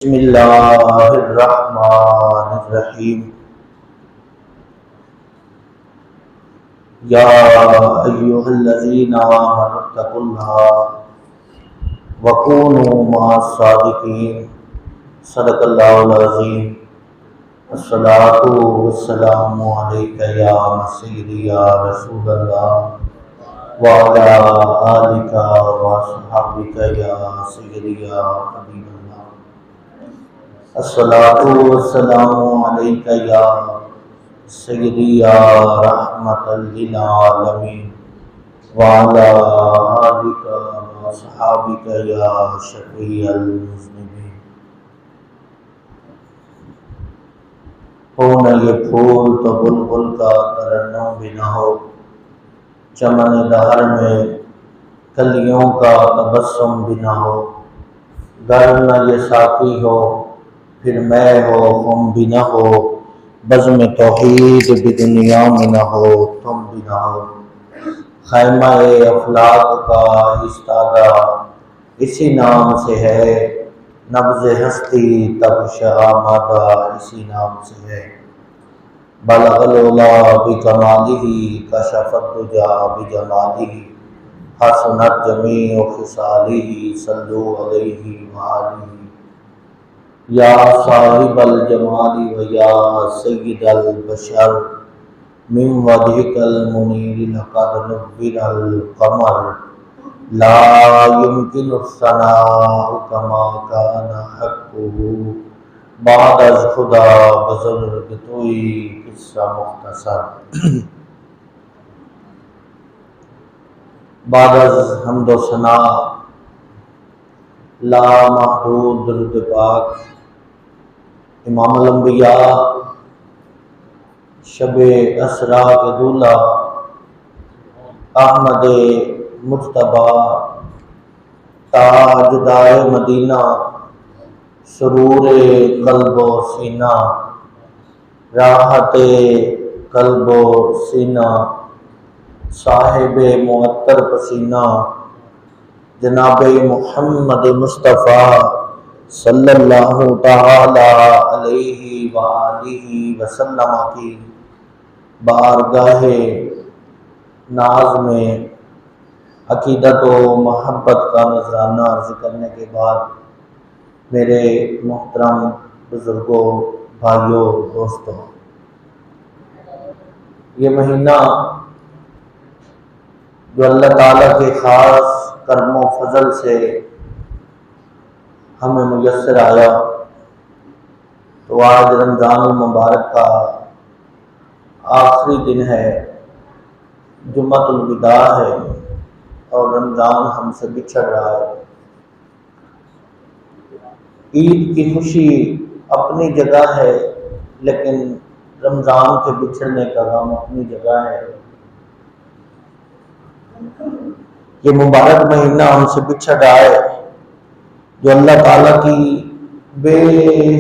بسم اللہ الرحمن الرحیم یا ایھا الذین آمنوا اتقوا اللہ وکونوا مع الصادقین صدق اللہ العظیم۔ الصلاۃ والسلام علیک یا سیدی یا رسول اللہ وعلی آلک واصحابک یا سیدی یا حبیب اللہ۔ الصلاۃ والسلام علیک یا سیدی یا رحمۃ للعالمین وعلی آلک واصحابک یا شفیع المذنبین۔ ہو نہ یہ پھول تو بلبل کا ترنم بھی نہ ہو، چمن دہر میں کلیوں کا تبسم بھی نہ ہو، گر نہ یہ ساقی ہو پھر میں ہو خم بھی نہ ہو، بزم توحید بھی دنیا میں نہ ہو تم بھی نہ ہو۔ خیمہ افلاک کا ایستادہ اسی نام سے ہے، نبض ہستی تب شہامادہ اسی نام سے ہے۔ بلغ العلا بکمالہ کشف الدجی بجمالہ، حسنت جمیع خصالہ صلوا علیہ وآلہ۔ یا صاحب الجمال و یا سید البشر، من وجهک المنیر لقد نور القمر، لا يمکن الثناء کما کان حقہ، بعد از خدا بزرگ توئی قصہ مختصر۔ بعد از حمد و ثنا لا محدود درود پاک امام الانبیاء، شب اسریٰ کے دولہ، احمد مجتبیٰ، تاجدار مدینہ، سرور قلب و سینہ، راحت قلب و سینہ، صاحب معطر پسینہ، جناب محمد مصطفیٰ صلی اللہ تعالی علیہ وآلہ وسلم کی بارگاہ ناز میں عقیدت و محبت کا نذرانہ عرض کرنے کے بعد، میرے محترم بزرگوں، بھائیوں، دوستوں، یہ مہینہ جو اللہ تعالیٰ کے خاص کرم و فضل سے ہمیں میسر آیا، تو آج رمضان المبارک کا آخری دن ہے، جمعۃ الوداع ہے، اور رمضان ہم سے بچھڑ رہا ہے۔ عید کی خوشی اپنی جگہ ہے، لیکن رمضان کے بچھڑنے کا غم اپنی جگہ ہے۔ یہ مبارک مہینہ ہم سے بچھڑ رہا ہے، جو اللہ تعالیٰ کی بے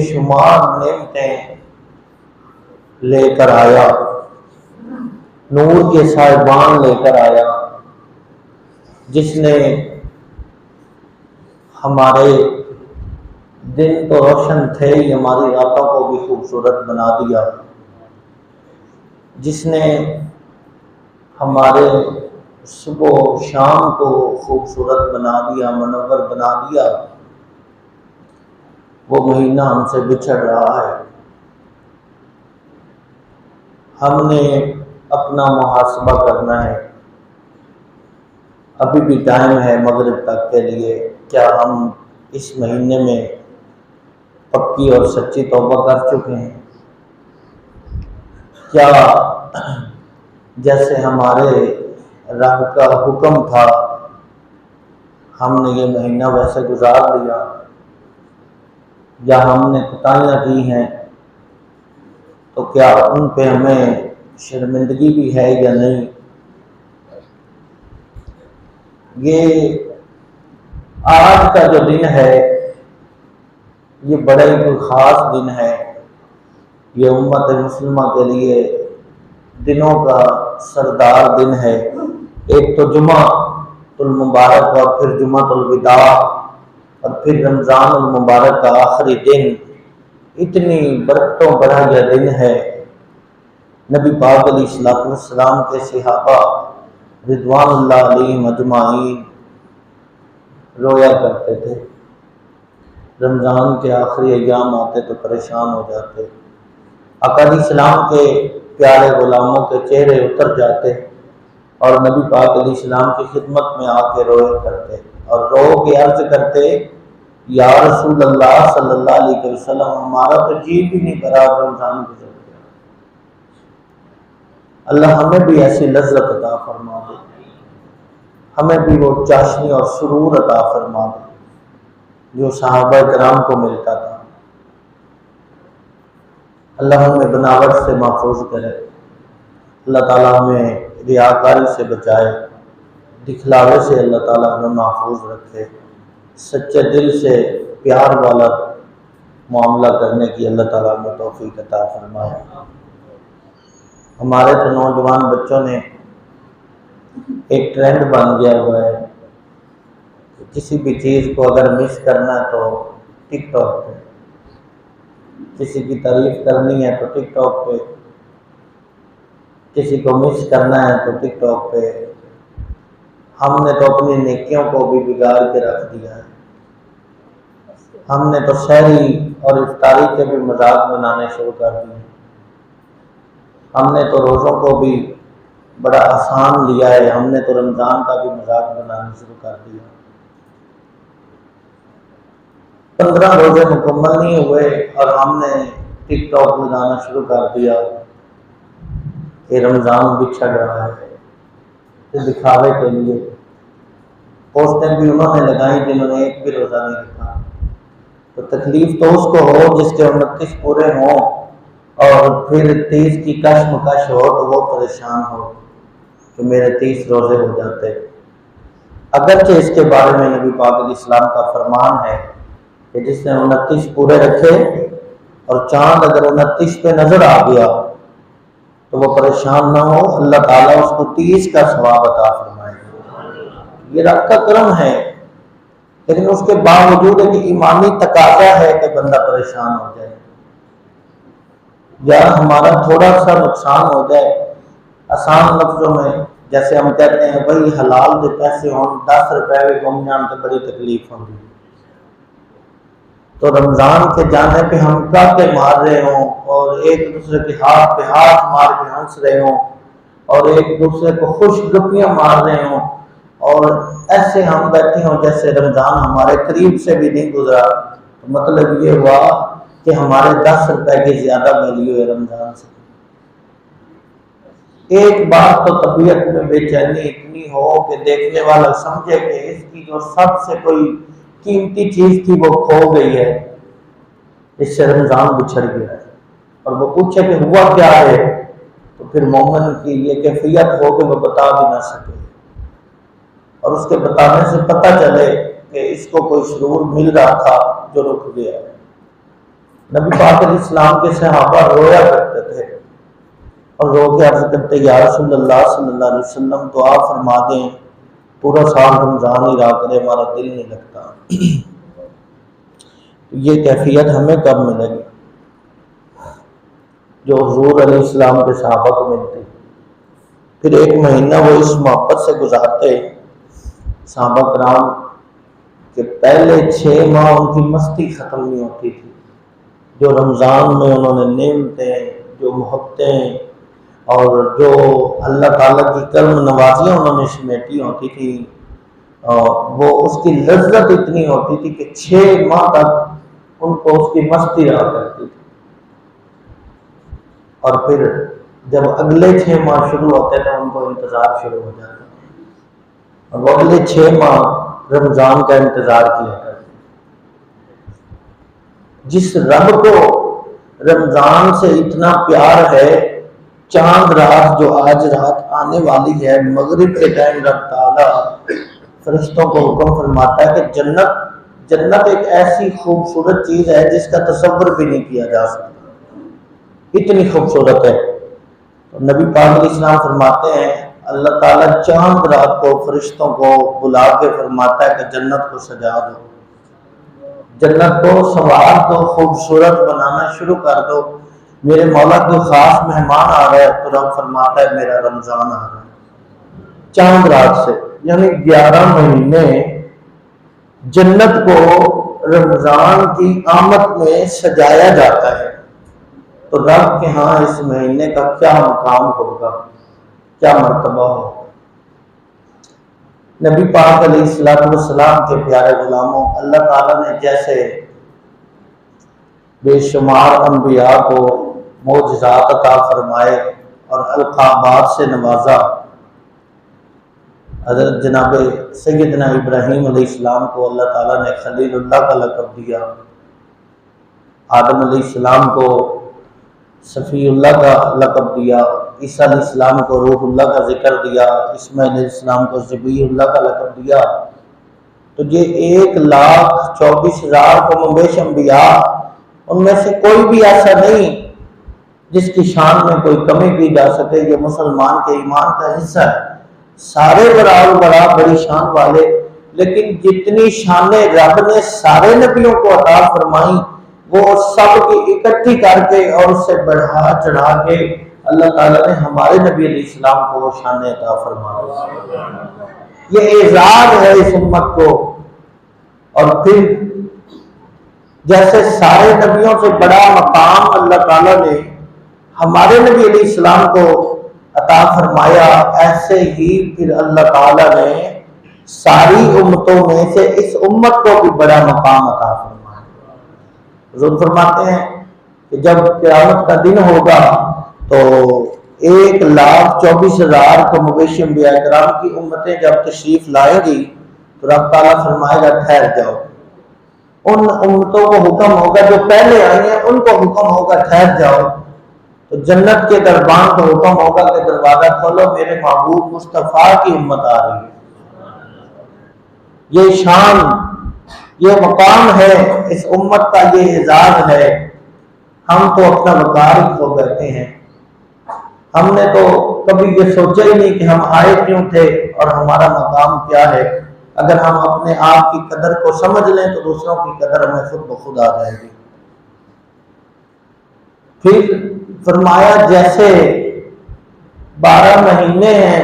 شمار نعمتیں لے کر آیا، نور کے سائبان لے کر آیا، جس نے ہمارے دن تو روشن تھے ہی، ہماری راتوں کو بھی خوبصورت بنا دیا، جس نے ہمارے صبح و شام کو خوبصورت بنا دیا، منور بنا دیا، وہ مہینہ ہم سے بچھڑ رہا ہے۔ ہم نے اپنا محاسبہ کرنا ہے، ابھی بھی ٹائم ہے مغرب تک کے لیے۔ کیا ہم اس مہینے میں پکی اور سچی توبہ کر چکے ہیں؟ کیا جیسے ہمارے رب کا حکم تھا ہم نے یہ مہینہ ویسے گزار لیا، یا ہم نے کوتاہیاں کی ہیں، تو کیا ان پہ ہمیں شرمندگی بھی ہے یا نہیں؟ یہ آج کا جو دن ہے، یہ بڑا ہی کوئی خاص دن ہے، یہ امت مسلمہ کے لیے دنوں کا سردار دن ہے۔ ایک تو جمعہ المبارک اور پھر جمعۃ الوداع، اور پھر رمضان المبارک کا آخری دن اتنی برکتوں بھرا یہ دن ہے۔ نبی پاک علیہ السلام کے صحابہ رضوان اللہ علیہم اجمعین رویا کرتے تھے۔ رمضان کے آخری ایام آتے تو پریشان ہو جاتے، آقا علیہ السلام کے پیارے غلاموں کے چہرے اتر جاتے اور نبی پاک علیہ السلام کی خدمت میں آ کے رویا کرتے اور رو کے عرض کرتے، یا رسول اللہ صلی اللہ علیہ وسلم، ہمارا تو جی بھی نہیں کرا رمضان گزر گیا۔ اللہ ہمیں بھی ایسی لذت عطا فرما دے، ہمیں بھی وہ چاشنی اور سرور عطا فرما دے جو صحابہ کرام کو ملتا تھا۔ اللہ ہمیں بناوٹ سے محفوظ کرے، اللہ تعالیٰ ہمیں ریاکاری سے بچائے، دکھلاوے سے اللہ تعالیٰ ہمیں محفوظ رکھے، سچے دل سے پیار والا معاملہ کرنے کی اللہ تعالیٰ ہمیں توفیق عطا فرمائے۔ ہمارے تو نوجوان بچوں نے ایک ٹرینڈ بن گیا ہوا ہے، کسی بھی چیز کو اگر مس کرنا ہے تو ٹک ٹاک پہ، کسی کی تعریف کرنی ہے تو ٹک ٹاک پہ، کسی کو مس کرنا ہے تو ٹک ٹاک پہ۔ ہم نے تو اپنی نیکیوں کو بھی بگاڑ کے رکھ دیا ہے، ہم نے تو سحری اور افطاری کے بھی مذاق بنانے شروع کر دیے، ہم نے تو روزوں کو بھی بڑا آسان لیا ہے، ہم نے تو رمضان کا بھی مذاق بنانا شروع کر دیا۔ 15 روزے مکمل نہیں ہوئے اور ہم نے ٹک ٹاک لگانا شروع کر دیا کہ رمضان بچھڑ رہا ہے، دکھاوے کے لیے۔ پوسٹیں بھی انہوں نے لگائی جنہوں نے ایک بھی روزہ نہیں رکھا۔ تو تکلیف تو اس کو ہو جس کے 29 پورے ہوں اور پھر 30 کی کشمکش ہو تو وہ پریشان ہو کہ میرے 30 روزے ہو جاتے۔ اگرچہ اس کے بارے میں نبی پاک علیہ السلام کا فرمان ہے کہ جس نے 29 پورے رکھے اور چاند اگر 29 پہ نظر آ گیا تو وہ پریشان نہ ہو، اللہ تعالیٰ اس کو 30 کا ثواب عطا فرمائے گا۔ یہ رب کا کرم ہے، لیکن اس کے باوجود ایک ایمانی تقاضا ہے کہ بندہ پریشان ہو جائے یا ہمارا تھوڑا سا نقصان ہو جائے۔ آسان لفظوں میں جیسے ہم کہتے ہیں بھائی حلال دے پیسے ہوں 10 روپے بھی گم جان تو بڑی تکلیف ہوگی، تو رمضان کے جانے پہ ہم ٹاکے مار رہے ہوں اور ایک دوسرے کے ہاتھ پہ ہاتھ مار کے ہنس رہے ہوں اور ایک دوسرے کو خوش گپیاں مار رہے ہوں اور ایسے ہم بیٹھے ہوں جیسے رمضان ہمارے قریب سے بھی نہیں گزرا، تو مطلب یہ ہوا کہ ہمارے 10 روپے کی زیادہ ویلیو ہے رمضان سے۔ ایک بات تو طبیعت میں بے چینی اتنی ہو کہ دیکھنے والا سمجھے کہ اس کی جو سب سے کوئی قیمتی چیز تھی وہ کھو گئی ہے، اس سے رمضان بچھڑ گیا ہے، اور وہ پوچھے کہ ہوا کیا ہے، تو پھر مومن کی یہ کیفیت ہو کہ وہ بتا بھی نہ سکے اور اس کے بتانے سے پتہ چلے کہ اس کو کوئی سرور مل رہا تھا جو رک گیا ہے۔ نبی پاک علیہ السلام کے صحابہ رویا کرتے تھے اور رو کے عرض کرتے، یا رسول اللہ صلی اللہ علیہ وسلم دعا فرما دیں پورا سال رمضان ہی رہا کرے، ہمارا دل نہیں لگتا۔ یہ کیفیت ہمیں کب ملے گی جو حضور علیہ السلام کے صحابہ کو ملتی؟ پھر ایک مہینہ وہ اس محبت سے گزارتے صحابہ کرام کہ پہلے 6 ماہ ان کی مستی ختم نہیں ہوتی تھی، جو رمضان میں انہوں نے نعمتیں، جو محبتیں اور جو اللہ تعالیٰ کی کرم نوازیاں انہوں نے سمیٹی ہوتی تھی، وہ اس کی لذت اتنی ہوتی تھی کہ 6 ماہ تک ان کو اس کی مستی رہا کرتی تھی، اور پھر جب اگلے 6 ماہ شروع ہوتے تو ان کو انتظار شروع ہو جاتا اور وہ اگلے 6 ماہ رمضان کا انتظار کیا کرتے۔ جس رب کو رمضان سے اتنا پیار ہے، چاند رات جو آج رات آنے والی ہے، مغرب کے ٹائم رب تعالیٰ فرشتوں کو حکم فرماتا ہے کہ جنت ایک ایسی خوبصورت چیز ہے جس کا تصور بھی نہیں کیا جا سکتا، اتنی خوبصورت ہے۔ نبی پاک علیہ السلام فرماتے ہیں اللہ تعالیٰ چاند رات کو فرشتوں کو بلا کے فرماتا ہے کہ جنت کو سجا دو، جنت کو سنوار دو، خوبصورت بنانا شروع کر دو۔ میرے مولا کوئی خاص مہمان آ رہا ہے تو رب فرماتا ہے میرا رمضان آ رہا ہے، چاند رات سے، یعنی 11 مہینے جنت کو رمضان کی آمد میں سجایا جاتا ہے۔ تو رب کے ہاں اس مہینے کا کیا مقام ہوگا، کیا مرتبہ ہوگا۔ نبی پاک علیہ السلام کے پیارے غلاموں، اللہ تعالیٰ نے جیسے بے شمار انبیاء کو معجزات عطا فرمائے اور القابات سے نوازا، حضرت جناب سیدنا ابراہیم علیہ السلام کو اللہ تعالیٰ نے خلیل اللہ کا لقب دیا، آدم علیہ السلام کو صفی اللہ کا لقب دیا، عیسیٰ علیہ السلام کو روح اللہ کا ذکر دیا، اسماعیل علیہ السلام کو ذبیح اللہ کا لقب دیا۔ تو یہ 1,24,000 کم و بیش انبیاء، ان میں سے کوئی بھی ایسا نہیں جس کی شان میں کوئی کمی کی جا سکے۔ یہ مسلمان کے ایمان کا حصہ ہے، سارے برابر بڑا بڑی شان والے، لیکن جتنی شانیں رب نے سارے نبیوں کو عطا فرمائیں وہ سب کی اکٹھی کر کے اور اس سے بڑھا چڑھا کے اللہ تعالیٰ نے ہمارے نبی علیہ السلام کو وہ شانیں عطا فرمائیں۔ یہ اعزاز ہے اس امت کو۔ اور پھر جیسے سارے نبیوں سے بڑا مقام اللہ تعالیٰ نے ہمارے نبی علیہ السلام کو عطا فرمایا، ایسے ہی پھر اللہ تعالیٰ نے ساری امتوں میں سے اس امت کو بھی بڑا مقام عطا فرمایا۔ حضور فرماتے ہیں کہ جب قیامت کا دن ہوگا تو 1,24,000 کو مویشی انبیاء کرام کی امتیں جب تشریف لائیں گی تو رب تعالیٰ فرمائے گا ٹھہر جاؤ۔ ان امتوں کو حکم ہوگا جو پہلے آئی ہیں، ان کو حکم ہوگا ٹھہر جاؤ۔ تو جنت کے دربان کو حکم ہوگا کہ دروازہ کھولو، میرے محبوب مصطفیٰ کی امت آ رہی ہے۔ یہ شان، یہ مقام ہے اس امت کا، یہ اعزاز ہے۔ ہم تو اپنا وقار ہی کھو بیٹھے ہیں۔ ہم نے تو کبھی یہ سوچا ہی نہیں کہ ہم آئے کیوں تھے اور ہمارا مقام کیا ہے۔ اگر ہم اپنے آپ کی قدر کو سمجھ لیں تو دوسروں کی قدر ہمیں خود بخود آ جائے گی۔ پھر فرمایا جیسے 12 مہینے ہیں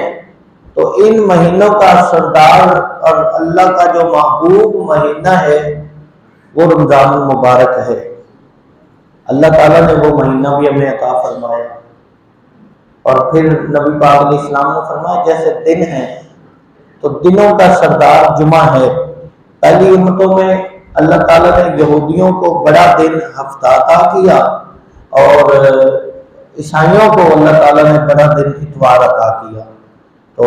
تو ان مہینوں کا سردار اور اللہ کا جو محبوب مہینہ ہے وہ رمضان المبارک ہے۔ اللہ تعالیٰ نے وہ مہینہ بھی ہمیں عطا فرمایا۔ اور پھر نبی پاک علیہ السلام نے فرمایا جیسے دن ہیں تو دنوں کا سردار جمعہ ہے۔ پہلی امتوں میں اللہ تعالیٰ نے یہودیوں کو بڑا دن ہفتہ عطا کیا اور عیسائیوں کو اللہ تعالیٰ نے بڑا دن اتوار عطا کیا۔ تو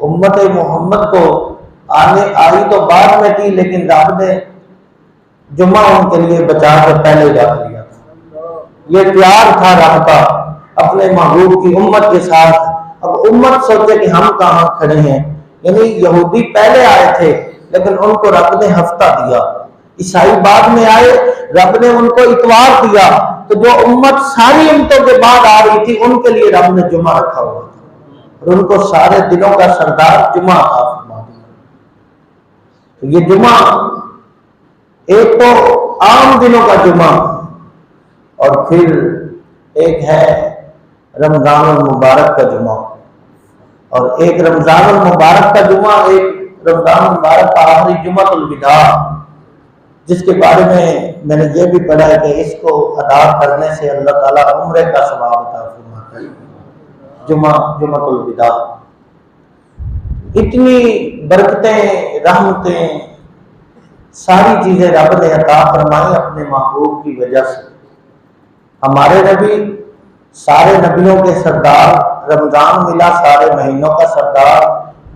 امت محمد کو آئی تو بعد میں تھی، لیکن رب نے جمعہ ان کے لیے بچا کے پہلے رکھ لیا تھا۔ یہ پیار تھا رب کا اپنے محبوب کی امت کے ساتھ۔ اب امت سوچے کہ ہم کہاں کھڑے ہیں، یعنی یہودی پہلے آئے تھے لیکن ان کو رب نے ہفتہ دیا، عیسائی بعد میں آئے، رب نے ان کو اتوار دیا۔ تو جو امت ساری امتوں کے بعد آ رہی تھی ان کے لیے رب نے جمعہ رکھا ہوا تھا اور ان کو سارے دنوں کا سردار جمعہ عطا فرما دیا۔ تو یہ جمعہ ایک تو عام دنوں کا جمعہ اور پھر ایک ہے رمضان المبارک کا جمعہ، اور ایک رمضان المبارک کا جمعہ، ایک رمضان المبارک کا آخری جمعہ الوداع، جس کے بارے میں نے یہ بھی پڑھا ہے کہ اس کو ادا کرنے سے اللہ تعالیٰ عمرے کا ثواب عطا فرماتا ہے۔ جمعہ الوداع، اتنی برکتیں، رحمتیں، ساری چیزیں رب نے عطا فرمائی اپنے محبوب کی وجہ سے۔ ہمارے نبی سارے نبیوں کے سردار، رمضان ملا سارے مہینوں کا سردار،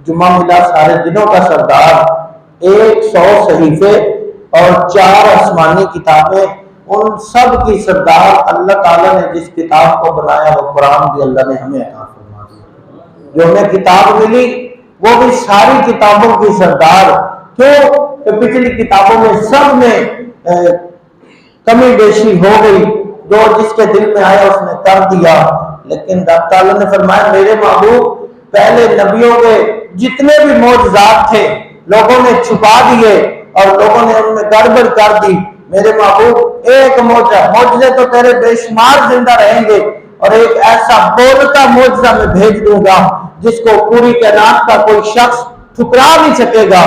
جمعہ ملا سارے دنوں کا سردار، 100 صحیفے اور 4 آسمانی کتابیں، ان سب کی سردار اللہ تعالیٰ نے جس کتاب کو بنایا وہ قرآن بھی اللہ نے ہمیں عطا فرما دیا۔ جو ہمیں کتاب ملی وہ بھی ساری کتابوں کی سردار، کیوں کہ پچھلی کتابوں میں سب میں کمی بیشی ہو گئی، جو جس کے دل میں آیا اس نے کر دیا، لیکن رب تعالیٰ نے فرمایا میرے محبوب پہلے نبیوں کے جتنے بھی معجزات تھے لوگوں نے چھپا دیے اور لوگوں نے ان میں گڑبڑ کر دی، میرے محبوب ایک معجزے تو تیرے بے شمار زندہ رہیں گے، اور ایک ایسا بولتا معجزہ میں بھیج دوں گا جس کو پوری کائنات کا کوئی شخص ٹھکرا نہیں سکے گا،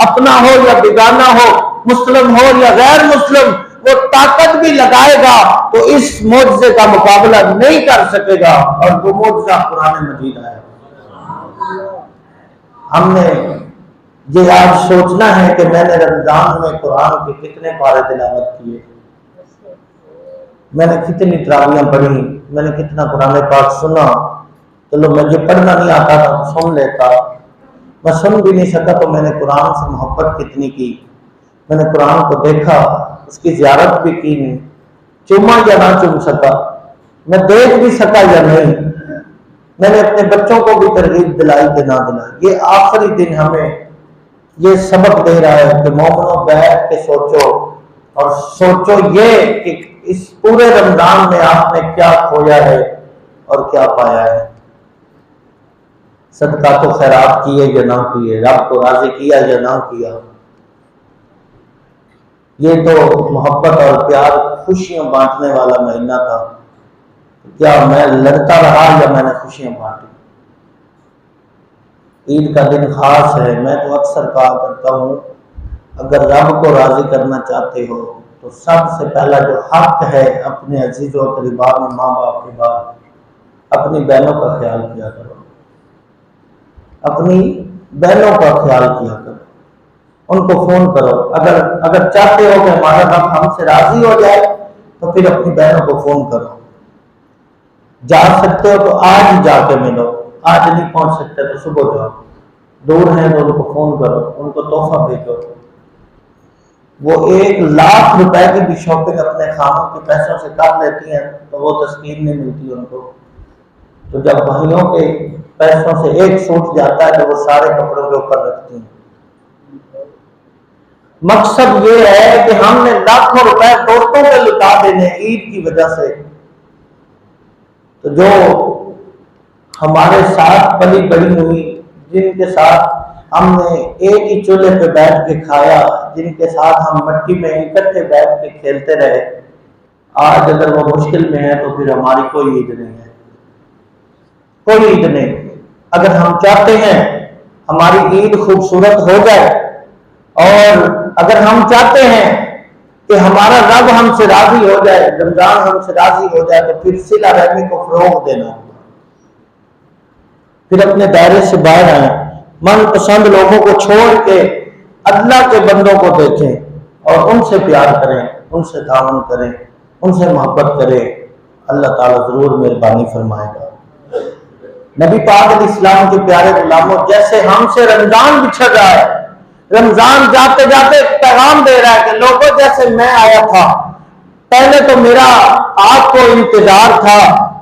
اپنا ہو یا بیگانہ ہو، مسلم ہو یا غیر مسلم، وہ طاقت بھی لگائے گا تو اس معجزے کا مقابلہ نہیں کر سکے گا، اور وہ معجزہ قرآن مجید ہے۔ ہم نے یہ آج سوچنا ہے کہ میں نے رمضان میں قرآن کے کتنے پارے تلاوت کیے، میں نے کتنی تراویحیں پڑھی، میں نے کتنا قرآن پاک سنا۔ چلو مجھے پڑھنا نہیں آتا تھا تو سن لیتا، میں سن بھی نہیں سکا تو میں نے قرآن سے محبت کتنی کی، میں نے قرآن کو دیکھا، اس کی زیارت بھی کی نہیں، چوما یا نہ چوم سکا، میں دیکھ بھی سکا یا نہیں، میں نے اپنے بچوں کو بھی ترغیب دلائی کہ نہ دلائی۔ یہ آخری دن ہمیں یہ سبق دے رہا ہے کہ مومنوں بیٹھ کے سوچو، اور سوچو یہ کہ اس پورے رمضان میں آپ نے کیا کھویا ہے اور کیا پایا ہے، صدقہ تو خیرات کیے یا نہ کیے، رب کو راضی کیا یا نہ کیا۔ یہ تو محبت اور پیار خوشیاں بانٹنے والا مہینہ تھا، کیا میں لڑتا رہا یا میں نے خوشیاں بانٹی؟ عید کا دن خاص ہے، میں تو اکثر کہا کرتا ہوں اگر رب کو راضی کرنا چاہتے ہو تو سب سے پہلا جو حق ہے اپنے عزیز و اقربا میں، ماں باپ کے بعد اپنی بہنوں کا خیال کیا کرو، اپنی بہنوں کا خیال کیا کرو، ان کو فون کرو، اگر چاہتے ہو کہ ہمارا رب ہم سے راضی ہو جائے تو پھر اپنی بہنوں کو فون کرو، جا سکتے ہو تو آج ہی جا کے ملو، آج نہیں پہنچ سکتے تو صبح جاؤ، دور ہیں تو ان کو فون کرو، ان کو تحفہ بھیجو۔ وہ 1,00,000 روپے کی بھی شاپنگ اپنے خانوں کے پیسوں سے کر لیتی ہیں تو وہ تسکین نہیں ملتی ان کو، تو جب بھائیوں کے پیسوں سے ایک سوٹ جاتا ہے تو وہ سارے کپڑوں کے اوپر رکھتی ہیں۔ مقصد یہ ہے کہ ہم نے لاکھوں روپے دوستوں پہ لٹا دینے عید کی وجہ سے، تو جو ہمارے ساتھ پلی بڑی ہوئی، جن کے ساتھ ہم نے ایک ہی چولہے پہ بیٹھ کے کھایا، جن کے ساتھ ہم مٹی میں اکٹھے بیٹھ کے کھیلتے رہے، آج اگر وہ مشکل میں ہے تو پھر ہماری کوئی عید نہیں ہے، کوئی عید نہیں۔ اگر ہم چاہتے ہیں ہماری عید خوبصورت ہو جائے، اور اگر ہم چاہتے ہیں کہ ہمارا رب ہم سے راضی ہو جائے، رمضان ہم سے راضی ہو جائے، تو پھر صلہ رحمی کو فروغ دینا ہوگا، پھر اپنے دائرے سے باہر آئیں، من پسند لوگوں کو چھوڑ کے اللہ کے بندوں کو دیکھیں اور ان سے پیار کریں، ان سے تعاون کریں، ان سے محبت کریں، اللہ تعالیٰ ضرور مہربانی فرمائے گا۔ نبی پاک علیہ السلام کے پیارے غلاموں، جیسے ہم سے رمضان بچھڑ رہا ہے، رمضان جاتے جاتے پیغام دے رہا ہے کہ لوگوں جیسے میں آیا تھا، پہلے تو میرا آپ کو انتظار تھا،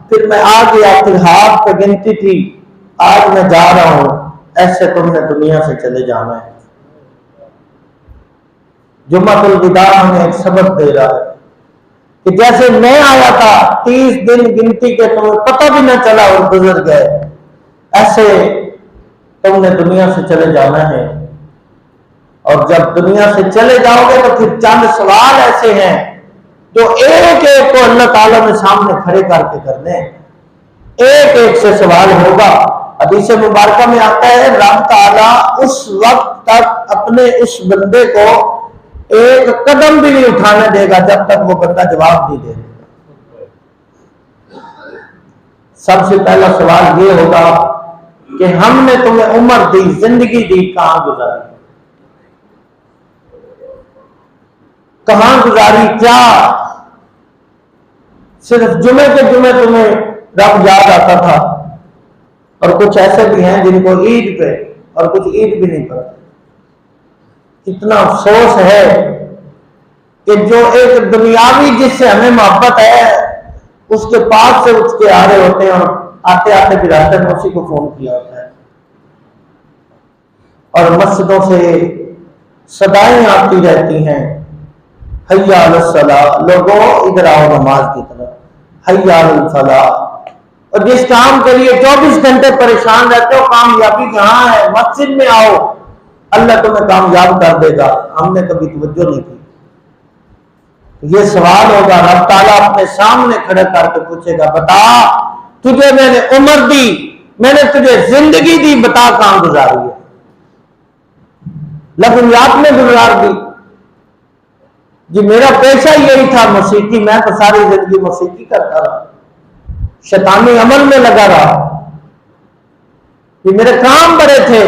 پھر میں آ گیا، پھر ہاتھ پہ گنتی تھی، آج میں جا رہا ہوں، ایسے تم نے دنیا سے چلے جانا ہے۔ جمعۃ الوداع ہمیں ایک سبق دے رہا ہے کہ جیسے میں آیا تھا 30 دن گنتی کے تمہیں پتہ بھی نہ چلا اور گزر گئے، ایسے تم نے دنیا سے چلے جانا ہے، اور جب دنیا سے چلے جاؤ گے تو پھر چند سوال ایسے ہیں جو ایک ایک کو اللہ تعالیٰ نے سامنے کھڑے کر کے کرنے، ایک ایک سے سوال ہوگا۔ حدیث مبارکہ میں آتا ہے رب تعالیٰ اس وقت تک اپنے اس بندے کو ایک قدم بھی نہیں اٹھانے دے گا جب تک وہ بندہ جواب نہیں دے گا۔ سب سے پہلا سوال یہ ہوگا کہ ہم نے تمہیں عمر دی، زندگی دی، کہاں گزاری، کہاں گزاری؟ کیا صرف جمعے کے جمعے تمہیں رب یاد آتا تھا؟ اور کچھ ایسے بھی ہیں جن کو عید پہ اور کچھ عید بھی نہیں پڑھتے۔ اتنا افسوس ہے کہ جو ایک دنیاوی جس سے ہمیں محبت ہے اس کے پاس سے اٹھ کے آ رہے ہوتے ہیں، اور آتے آتے بھی راستے میں اسی کو فون کیا ہوتا ہے، اور مسجدوں سے صدائیں آتی رہتی ہیں، حی علی الصلاۃ، لوگوں ادھر آؤ نماز کی طرف، حی علی الفلاح۔ اور جس کام کے لیے 24 گھنٹے پریشان رہتے ہو، کامیابی کہاں ہے؟ مسجد میں آؤ، اللہ تمہیں کامیاب کر دے گا۔ ہم نے کبھی توجہ نہیں کی۔ یہ سوال ہوگا، رب تعالیٰ اپنے سامنے کھڑا کر کے پوچھے گا، بتا تجھے میں نے عمر دی، میں نے تجھے زندگی دی، بتا کہاں گزاری ہے؟ لغویات میں گزار دی؟ جی میرا پیشہ یہی تھا موسیقی، میں تو ساری زندگی موسیقی کرتا رہا، شیطانی عمل میں لگا رہا، یہ میرے کام بڑے تھے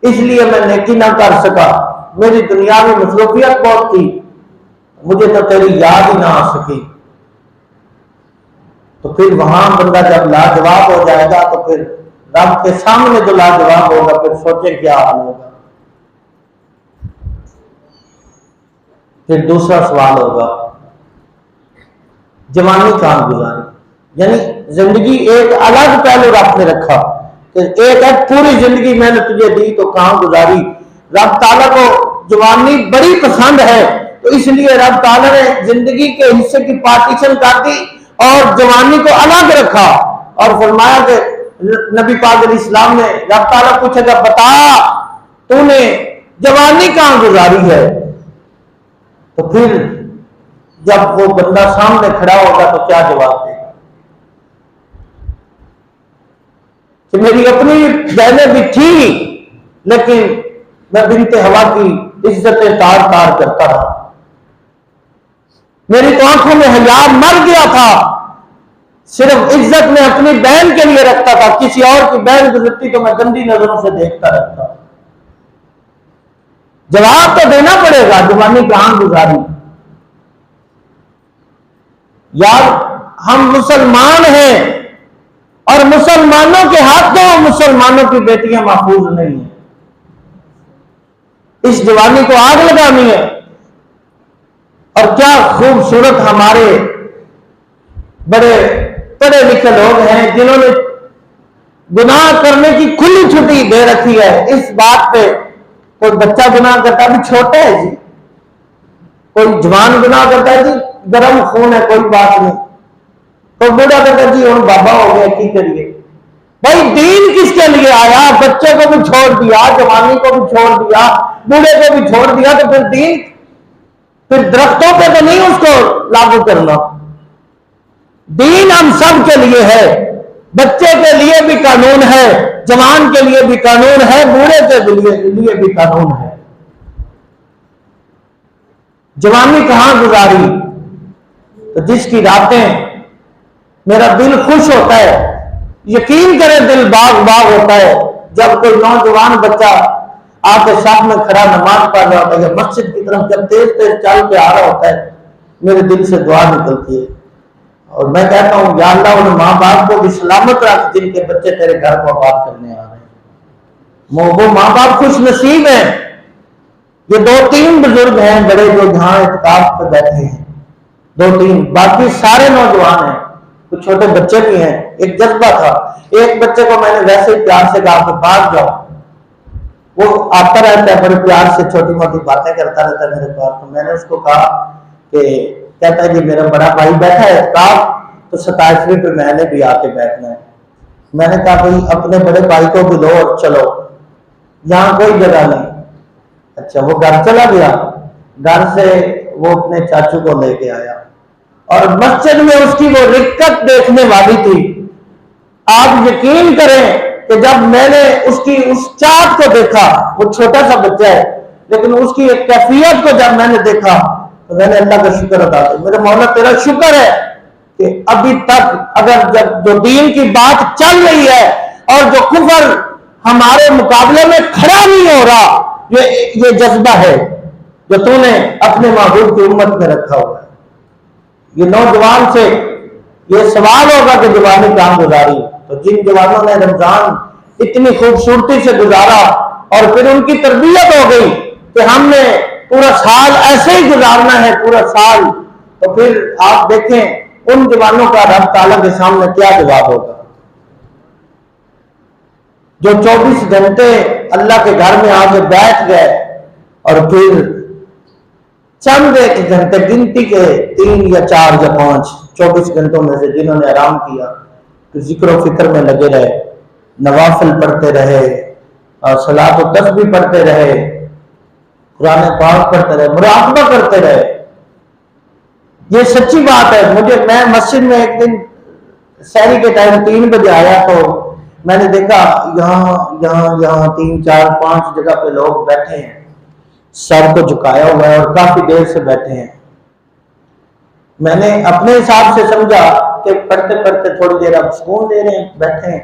اس لیے میں نیکی نہ کر سکا، میری دنیاوی مصروفیت بہت تھی، مجھے تو تیری یاد ہی نہ آ سکی۔ تو پھر وہاں بندہ جب لاجواب ہو جائے گا تو پھر رب کے سامنے جو لاجواب ہوگا پھر سوچے کیا حال ہوگا۔ پھر دوسرا سوال ہوگا، جوانی کہاں گزاری؟ یعنی زندگی ایک الگ پہلو رب نے رکھا کہ ایک پوری زندگی میں نے تجھے دی تو کہاں گزاری؟ رب تعالیٰ کو جوانی بڑی پسند ہے تو اس لیے رب تعالیٰ نے زندگی کے حصے کی پارٹیشن کر دی اور جوانی کو الگ رکھا، اور فرمایا کہ نبی پاک علیہ السلام نے، رب تعالیٰ پوچھے گا بتا تو نے جوانی کہاں گزاری ہے؟ تو پھر جب وہ بندہ سامنے کھڑا ہوگا تو کیا جواب دے گا کہ میری اپنی بہنیں بھی تھی لیکن میں بنت ہوا کی عزتیں تار تار کرتا رہا، میری تو آنکھوں میں حیا مر گیا تھا، صرف عزت میں اپنی بہن کے لیے رکھتا تھا، کسی اور کی بہن گزرتی تو میں گندی نظروں سے دیکھتا رہتا۔ جواب تو دینا پڑے گا، جوانی کہاں گزاری؟ یار ہم مسلمان ہیں اور مسلمانوں کے ہاتھوں مسلمانوں کی بیٹیاں محفوظ نہیں ہیں، اس جوانی کو آگ لگانی ہے۔ اور کیا خوبصورت ہمارے بڑے پڑھے لکھے لوگ ہیں جنہوں نے گناہ کرنے کی کھلی چھٹی دے رکھی ہے، اس بات پہ کوئی بچہ گناہ کرتا بھی چھوٹا ہے جی، کوئی جوان گناہ کرتا ہے جی گرم خون ہے کوئی بات نہیں، کوئی بوڑھا کرتا ہے جی ہوں بابا ہو گیا کی کریے۔ بھائی دین کس کے لیے آیا؟ بچے کو بھی چھوڑ دیا، جوانی کو بھی چھوڑ دیا، بوڑھے کو بھی چھوڑ دیا، تو پھر دین پھر درختوں پہ تو نہیں اس کو لاگو کرنا۔ دین ہم سب کے لیے ہے، بچے کے لیے بھی قانون ہے، جوان کے لیے بھی قانون ہے، بوڑھے کے لیے بھی قانون ہے۔ جوانی کہاں گزاری؟ تو جس کی راتیں میرا دل خوش ہوتا ہے، یقین کرے دل باغ باغ ہوتا ہے جب کوئی نوجوان بچہ آ کے صف میں کھڑا نماز پڑھ رہا ہوتا ہے یا مسجد کی طرف جب تیز تیز چل کے آ رہا ہوتا ہے، میرے دل سے دعا نکلتی ہے اور میں کہتا ہوں یا اللہ ان ماں باپ کو بھی سلامت رکھ جن کے بچے تیرے گھر کو آباد کرنے آ رہے ہیں۔ وہ ماں باپ خوش نصیب ہیں۔ یہ 2-3 بزرگ ہیں بڑے جو جہاں اعتکاف پہ بیٹھے ہیں، 2-3، باقی سارے نوجوان ہیں، کچھ چھوٹے بچے بھی ہیں۔ ایک جذبہ تھا، ایک بچے کو میں نے ویسے ہی پیار سے کہا کہ باہر جاؤ، وہ آتا رہتا ہے بڑے پیار سے چھوٹی موٹی باتیں کرتا رہتا ہے میرے پاس، تو میں نے اس کو کہا کہ کہتا ہے جی میرا بڑا بھائی بیٹھا ہے اعتکاف تو 27ویں پہ میں نے بھی آ کے بیٹھنا ہے۔ میں نے کہا بھائی اپنے بڑے بھائی کو بھی لو اور چلو، یہاں کوئی جگہ نہیں۔ اچھا وہ گھر چلا گیا، گھر سے وہ اپنے چاچو کو لے کے آیا اور مسجد میں اس کی وہ رکت دیکھنے والی تھی۔ آپ یقین کریں کہ جب میں نے اس کی اس چاٹ کو دیکھا، وہ چھوٹا سا بچہ ہے لیکن اس کی ایک کیفیت کو جب میں نے دیکھا تو میں نے اللہ کا شکر ادا کیا، میرے مولا تیرا شکر ہے کہ ابھی تک اگر جب جو دین کی بات چل رہی ہے اور جو کفر ہمارے مقابلے میں کھڑا نہیں ہو رہا، یہ جذبہ ہے جو تو نے اپنے معبود کی امت میں رکھا ہوا ہے۔ یہ نوجوان سے یہ سوال ہوگا کہ جوانی کہاں گزاری؟ تو جن جوانوں نے رمضان اتنی خوبصورتی سے گزارا اور پھر ان کی تربیت ہو گئی کہ ہم نے پورا سال ایسے ہی گزارنا ہے پورا سال، تو پھر آپ دیکھیں ان جوانوں کا رب تعالیٰ کے سامنے کیا جواب ہوگا، جو 24 گھنٹے اللہ کے گھر میں آ کے بیٹھ گئے اور پھر چند ایک گھنٹے گنتی کے 3 یا 4 یا 5 24 گھنٹوں میں سے جنہوں نے آرام کیا تو ذکر و فکر میں لگے رہے، نوافل پڑھتے رہے، صلاۃ و تسبیح پڑھتے رہے، قرآن پاک پڑھتے رہے، مراقبہ کرتے رہے، یہ سچی بات ہے. میں مسجد میں ایک دن سحری کے ٹائم 3 بجے آیا تو میں نے دیکھا یہاں 3 4 5 جگہ پہ لوگ بیٹھے ہیں, سر کو جھکایا ہوا ہے اور کافی دیر سے بیٹھے ہیں. میں نے اپنے حساب سے سمجھا کہ پڑھتے پڑھتے تھوڑی دیر اب سکون لے رہے ہیں, بیٹھے ہیں,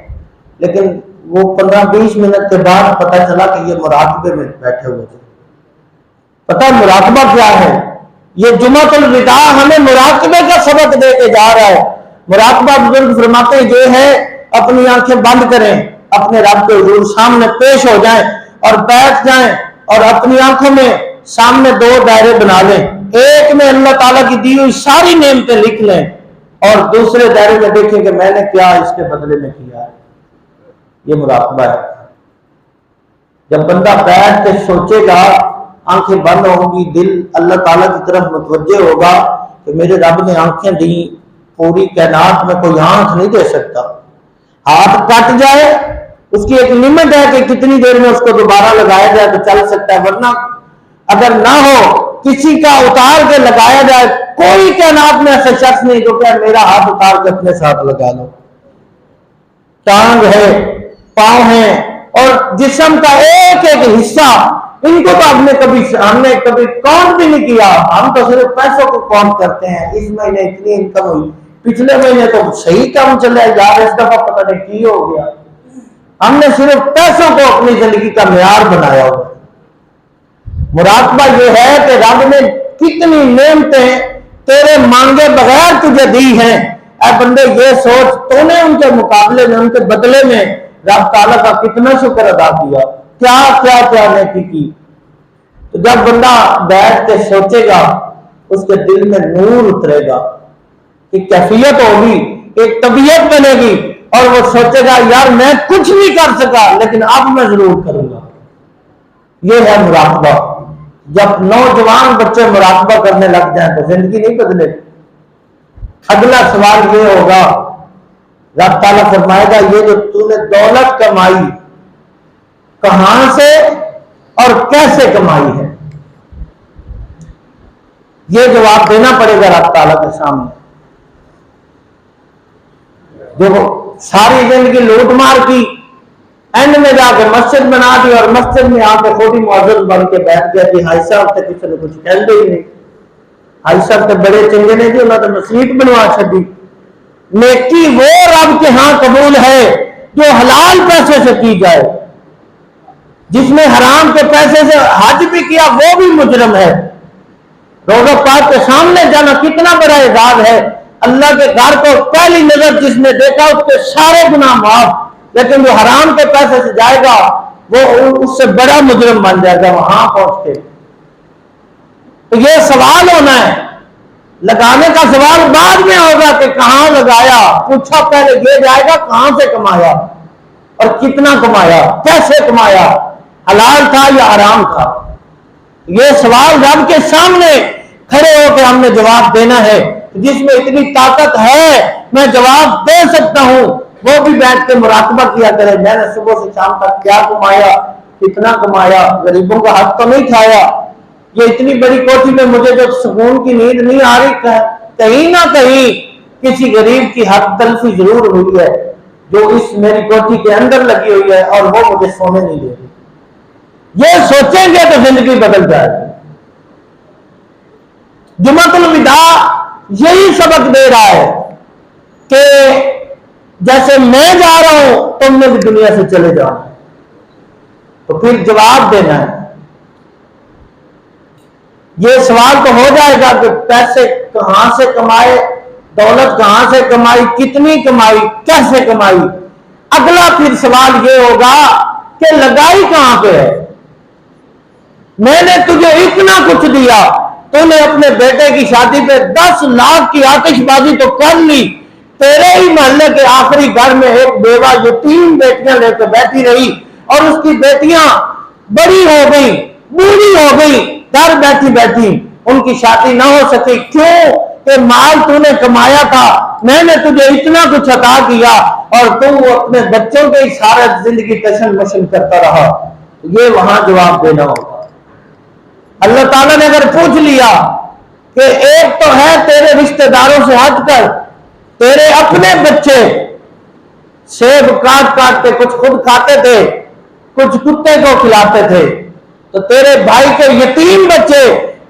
لیکن وہ 15-20 منٹ کے بعد پتہ چلا کہ یہ مراقبے میں بیٹھے ہوئے تھے. پتہ مراقبہ کیا ہے؟ یہ جمعۃ الوداع ہمیں مراقبے کا سبق دے کے جا رہا ہے. مراقبہ بزرگ فرماتے ہیں یہ ہے اپنی آنکھیں بند کریں, اپنے رب کے حضور سامنے پیش ہو جائیں اور بیٹھ جائیں اور اپنی آنکھوں میں سامنے 2 دائرے بنا لیں. ایک میں اللہ تعالیٰ کی دی ہوئی ساری نعمتیں لکھ لیں اور دوسرے دائرے میں دیکھیں کہ میں نے کیا اس کے بدلے میں کیا ہے. یہ مراقبہ ہے. جب بندہ بیٹھ کے سوچے گا, آنکھیں بند ہوں گی, دل اللہ تعالیٰ کی طرف متوجہ ہوگا کہ میرے رب نے آنکھیں دی, پوری کائنات میں کوئی آنکھ نہیں دے سکتا. ہاتھ کٹ جائے اس کی ایک لمٹ ہے کہ کتنی دیر میں اس کو دوبارہ لگایا جائے تو چل سکتا ہے, ورنہ اگر نہ ہو کسی کا اتار کے لگایا جائے, کوئی کائنات میں ایسا شخص نہیں جو کہ میرا ہاتھ اتار کے اپنے ساتھ لگا لو. ٹانگ ہے, پاؤں ہیں اور جسم کا ایک ایک حصہ, ان کو تو ہم نے کبھی کاؤنٹ بھی نہیں کیا. ہم تو صرف پیسوں کو کاؤنٹ کرتے ہیں. اس مہینے اتنی انکم ہوئی, پچھلے مہینے تو صحیح کام چلا یار, اس دفعہ پتہ نہیں کی ہو گیا. ہم نے صرف پیسوں کو اپنی زندگی کا معیار بنایا ہوا. مراقبہ یہ ہے کہ رب نے کتنی نعمتیں تیرے مانگے بغیر تجھے دی ہیں. اے بندے یہ سوچ تو نے ان کے مقابلے میں, ان کے بدلے میں رب تعالیٰ کا کتنا شکر ادا کیا, کیا نیکی کی. تو جب بندہ بیٹھ کے سوچے گا اس کے دل میں نور اترے گا, ایک کیفیت ہوگی, ایک طبیعت بنے گی اور وہ سوچے گا یار میں کچھ نہیں کر سکا لیکن اب میں ضرور کروں گا. یہ ہے مراقبہ. جب نوجوان بچے مراقبہ کرنے لگ جائیں تو زندگی نہیں بدلے. اگلا سوال یہ ہوگا, رب تعالیٰ فرمائے گا یہ جو تو نے دولت کمائی کہاں سے اور کیسے کمائی ہے؟ یہ جواب دینا پڑے گا رب تعالیٰ کے سامنے. دیکھو ساری زندگی لوٹ مار کی, اینڈ میں جا کے مسجد بنا دی اور مسجد میں آ کے خود ہی معزز بن کے بیٹھ گیا کہ حاج صاحب سے کسی نے کچھ کہتے ہی نہیں. حاج صاحب کے بڑے چنگے نے جی انہوں نے مسجد بنوا چڑی. نیکی وہ رب کے ہاں قبول ہے جو حلال پیسے سے کی جائے. جس نے حرام کے پیسے سے حج بھی کیا وہ بھی مجرم ہے. روزہ پاک کے سامنے جانا کتنا بڑا اعزاز ہے. اللہ کے گھر کو پہلی نظر جس نے دیکھا اس کے سارے گناہ معاف, لیکن جو حرام کے پیسے سے جائے گا وہ اس سے بڑا مجرم بن جائے گا وہاں پہنچ کے. تو یہ سوال ہونا ہے, لگانے کا سوال بعد میں ہوگا کہ کہاں لگایا. پوچھا پہلے یہ جائے گا کہاں سے کمایا اور کتنا کمایا, کیسے کمایا, حلال تھا یا حرام تھا. یہ سوال رب کے سامنے کھڑے ہو کے ہم نے جواب دینا ہے. جس میں اتنی طاقت ہے میں جواب دے سکتا ہوں وہ بھی بیٹھ کے مراقبہ کیا کرے. میں نے صبح سے شام تک کیا کمایا, کتنا کمایا, غریبوں کا حق تو نہیں کھایا. یہ اتنی بڑی کوٹھی میں مجھے جو سکون کی نیند نہیں آ رہی, کہیں نہ کہیں کسی غریب کی حق تلفی ضرور ہوئی ہے جو اس میری کوٹھی کے اندر لگی ہوئی ہے اور وہ مجھے سونے نہیں دے رہی. یہ سوچیں گے تو زندگی بدل جائے گی. جمعۃ الوداع یہی سبق دے رہا ہے کہ جیسے میں جا رہا ہوں تم نے بھی دنیا سے چلے جاؤ. تو پھر جواب دینا ہے. یہ سوال تو ہو جائے گا کہ پیسے کہاں سے کمائے, دولت کہاں سے کمائی, کتنی کمائی, کیسے کمائی. اگلا پھر سوال یہ ہوگا کہ لگائی کہاں پہ ہے. میں نے تجھے اتنا کچھ دیا, تو نے اپنے بیٹے کی شادی پہ 10 لاکھ کی آتش بازی تو کر لی, تیرے ہی محلے کے آخری گھر میں ایک بیوہ جو 3 بیٹیاں لے کے بیٹھی رہی اور اس کی بیٹیاں بڑی ہو گئی, بوڑھی ہو گئی, گھر بیٹھی بیٹھی ان کی شادی نہ ہو سکی. کیوں کہ مال تو نے کمایا تھا, میں نے تجھے اتنا کچھ عطا کیا اور تو اپنے بچوں کے ہی سارا زندگی ٹشن مشن کرتا رہا. یہ وہاں جواب دینا ہوگا. اللہ تعالیٰ نے اگر پوچھ لیا کہ ایک تو ہے تیرے رشتہ داروں سے ہٹ کر تیرے اپنے بچے سیب کاٹ کاٹ کے کچھ خود کھاتے تھے کچھ کتے کو کھلاتے تھے، تو تیرے بھائی کے یتیم بچے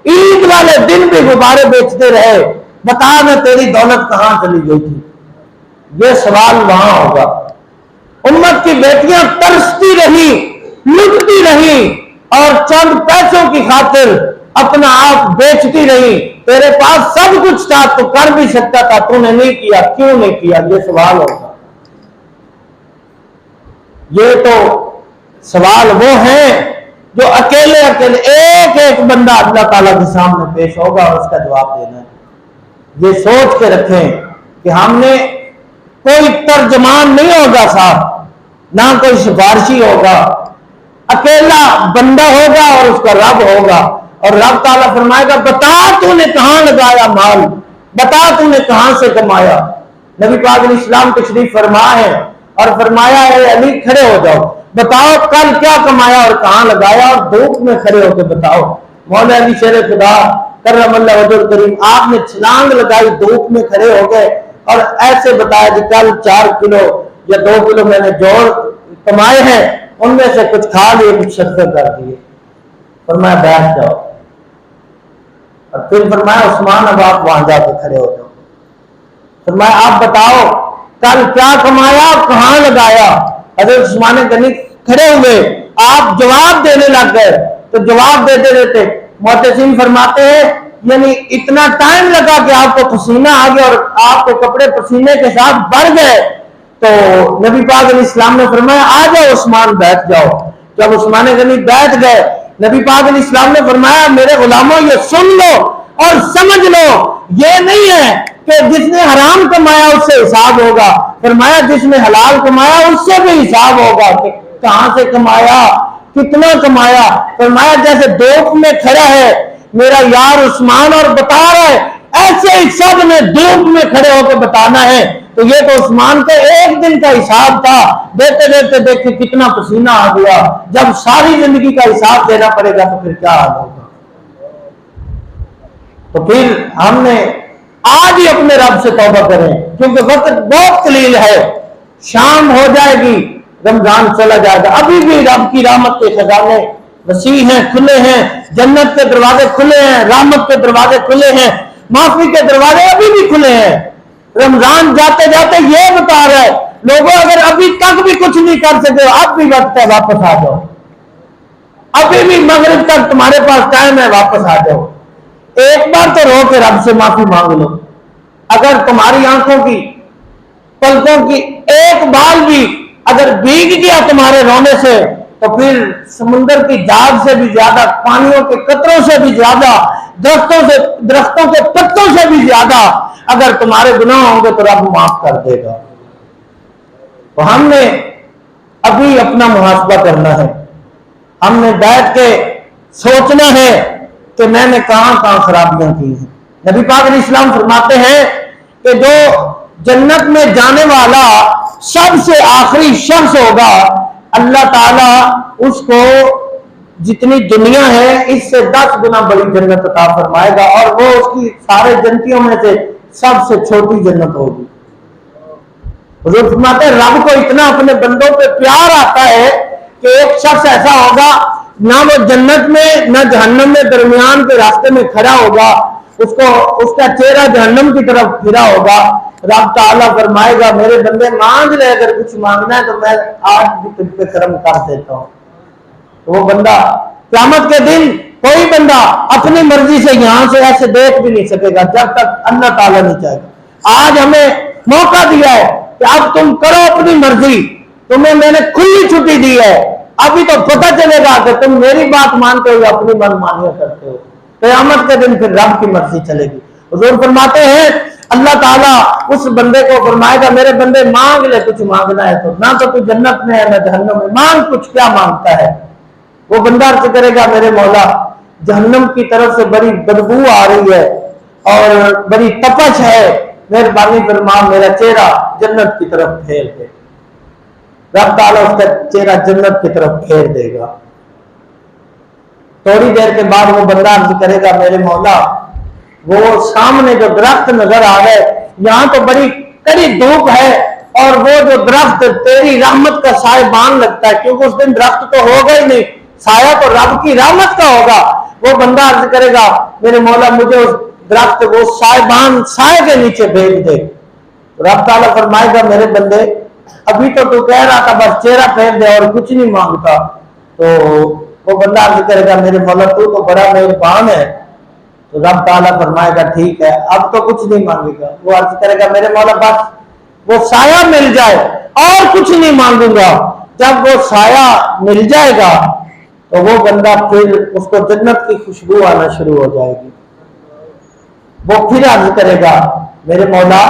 عید والے دن بھی غبارے بیچتے رہے، بتا میں تیری دولت کہاں چلی گئی تھی؟ یہ سوال وہاں ہوگا۔ امت کی بیٹیاں ترستی رہی، لٹتی رہی اور چند پیسوں کی خاطر اپنا آپ بیچتی رہی، تیرے پاس سب کچھ تھا، تو کر بھی سکتا تھا، تو نے نہیں کیا، کیوں نہیں کیا؟ یہ سوال ہوگا۔ یہ تو سوال وہ ہیں جو اکیلے اکیلے ایک ایک بندہ اللہ تعالیٰ کے سامنے پیش ہوگا اور اس کا جواب دینا ہے۔ یہ سوچ کے رکھیں کہ ہم نے کوئی ترجمان نہیں ہوگا صاحب، نہ کوئی سفارشی ہوگا، اکیلا بندہ ہوگا اور اس کا رب ہوگا، اور رب تعالیٰ فرمائے گا بتا تو نے کہاں لگایا مال، بتا تو نے کہاں سے کمایا۔ نبی پاک علیہ السلام تشریف فرما ہے اور فرمایا ہے علی کھڑے ہو جاؤ، بتاؤ کل کیا کمایا اور کہاں لگایا، اور دھوپ میں کھڑے ہو کے بتاؤ۔ مولا علی شیر خدا کرم اللہ وجہ الکریم، آپ نے چھلانگ لگائی، دھوپ میں کھڑے ہو گئے اور ایسے بتایا کہ کل 4 کلو یا 2 کلو میں نے جوڑ کمائے ہیں، ان میں سے کچھ کھا لیے کچھ صدقہ کر دیے۔ فرمایا بیٹھ جاؤ، اور پھر فرمایا عثمان اب آپ وہاں جا کے کھڑے ہو جاؤ۔ فرمایا آپ بتاؤ کل کیا کمایا کہاں لگایا۔ حضرت عثمان غنی کھڑے ہوئے، آپ جواب دینے لگ گئے، تو جواب دیتے دیتے محدثین فرماتے ہیں یعنی اتنا ٹائم لگا کہ آپ کو پسینہ آ گیا اور آپ کے کپڑے پسینے کے ساتھ بڑھ گئے، تو نبی پاک علیہ السلام نے فرمایا آ جاؤ عثمان بیٹھ جاؤ۔ جب عثمان غنی بیٹھ گئے، نبی پاک علیہ السلام نے فرمایا میرے غلاموں یہ سن لو اور سمجھ لو، یہ نہیں ہے کہ جس نے حرام کمایا اس سے حساب ہوگا، فرمایا جس نے حلال کمایا اس سے بھی حساب ہوگا کہ کہاں سے کمایا، کتنا کمایا۔ فرمایا جیسے دھوپ میں کھڑا ہے میرا یار عثمان اور بتا رہا ہے، ایسے ہی سب نے دھوپ میں کھڑے ہو کے بتانا ہے۔ تو یہ تو عثمان کے ایک دن کا حساب تھا، دیتے دیتے دیکھے کتنا پسینہ آ گیا، جب ساری زندگی کا حساب دینا پڑے گا تو پھر کیا حال ہوگا۔ تو پھر ہم نے آج ہی اپنے رب سے توبہ کریں، کیونکہ وقت بہت قلیل ہے، شام ہو جائے گی، رمضان چلا جائے گا، ابھی بھی رب کی رحمت کے خزانے وسیع ہیں، کھلے ہیں، جنت کے دروازے کھلے ہیں، رحمت کے دروازے کھلے ہیں، معافی کے دروازے ابھی بھی کھلے ہیں۔ رمضان جاتے جاتے یہ بتا رہا ہے لوگوں اگر ابھی تک بھی کچھ نہیں کر سکے اب بھی وقت ہے، واپس آ جاؤ، ابھی بھی مغرب تک تمہارے پاس ٹائم ہے، واپس آ جاؤ۔ ایک بار تو رو کے رب سے معافی مانگ لو۔ اگر تمہاری آنکھوں کی پلکوں کی ایک بال بھی اگر بھیگ گیا تمہارے رونے سے تو پھر سمندر کی جھاگ سے بھی زیادہ، پانیوں کے قطروں سے بھی زیادہ، درختوں کے پتوں سے بھی زیادہ اگر تمہارے گناہ ہوں گے تو رب معاف کر دے گا۔ تو ہم نے ابھی اپنا محاسبہ کرنا ہے، ہم نے بیٹھ کے سوچنا ہے کہ میں نے کہاں کہاں خرابیاں کی ہیں۔ نبی پاک علیہ السلام فرماتے ہیں کہ جو جنت میں جانے والا سب سے آخری شخص ہوگا، اللہ تعالیٰ اس کو جتنی دنیا ہے اس سے 10 گنا بڑی جنت عطا فرمائے گا، اور وہ اس کی سارے جنتیوں میں سے سب سے چھوٹی جنت ہوگی۔ حضور فرماتے ہیں رب کو اتنا اپنے بندوں پہ پیار آتا ہے کہ ایک شخص ایسا ہوگا نہ وہ جنت میں نہ جہنم میں، درمیان کے راستے میں کھڑا ہوگا، اس کا چہرہ جہنم کی طرف پھرا ہوگا۔ رب تعالیٰ فرمائے گا میرے بندے مانگ لے، اگر کچھ مانگنا ہے تو میں آج بھی تجھ پہ کرم کر دیتا ہوں۔ تو وہ بندہ قیامت کے دن کوئی بندہ اپنی مرضی سے یہاں سے ایسے دیکھ بھی نہیں سکے گا جب تک اللہ تعالیٰ نہیں چاہے گا۔ آج ہمیں موقع دیا ہے کہ اب تم کرو اپنی مرضی، تمہیں میں نے کھلی چھٹی دی ہے، ابھی تو پتہ چلے گا کہ تم میری بات مانتے ہو یا اپنی من مانیاں کرتے ہو۔ قیامت کے دن پھر رب کی مرضی چلے گی۔ حضور فرماتے ہیں اللہ تعالیٰ اس بندے کو فرمائے گا میرے بندے مانگ لے کچھ مانگنا ہے تو، نہ تو جنت میں ہے نہ جہنم میں، مانگ کچھ، کیا مانگتا ہے؟ وہ بندہ عرض کرے گا میرے مولا جہنم کی طرف سے بڑی بدبو آ رہی ہے اور بڑی تپش ہے، مہربانی فرما میرا چہرہ جنت کی طرف پھیر دے۔ رب تعالیٰ اس کا چہرہ جنت کی طرف پھیر دے گا۔ تھوڑی دیر کے بعد وہ بندہ عرض کرے گا میرے مولا وہ سامنے جو درخت نظر آ رہے یہاں تو بڑی کڑی دھوپ ہے اور وہ جو درخت تیری رحمت کا سائبان لگتا ہے، کیونکہ اس دن درخت تو ہوگا ہی نہیں، سایہ تو رب کی رحمت کا ہوگا۔ وہ بندہ عرض کرے گا میرے مولا مجھے اس درخت وہ سائبان سائے کے نیچے بھیج دے۔ رب تعالیٰ فرمائے گا میرے بندے ابھی تو کہہ رہا تھا بس چہرہ پھیر دے اور کچھ نہیں مانگتا، تو وہ بندہ عرض کرے گا میرے مولا تو بڑا مہربان ہے، تو رب تعالیٰ فرمائے گا ٹھیک ہے اب تو کچھ نہیں مانگے گا۔ وہ عرض کرے گا میرے مولا بس وہ سایہ مل جائے اور کچھ نہیں مانگوں گا۔ جب وہ سایہ مل جائے گا تو وہ بندہ پھر اس کو جنت کی خوشبو آنا شروع ہو جائے گی۔ وہ پھر عرض کرے گا میرے مولا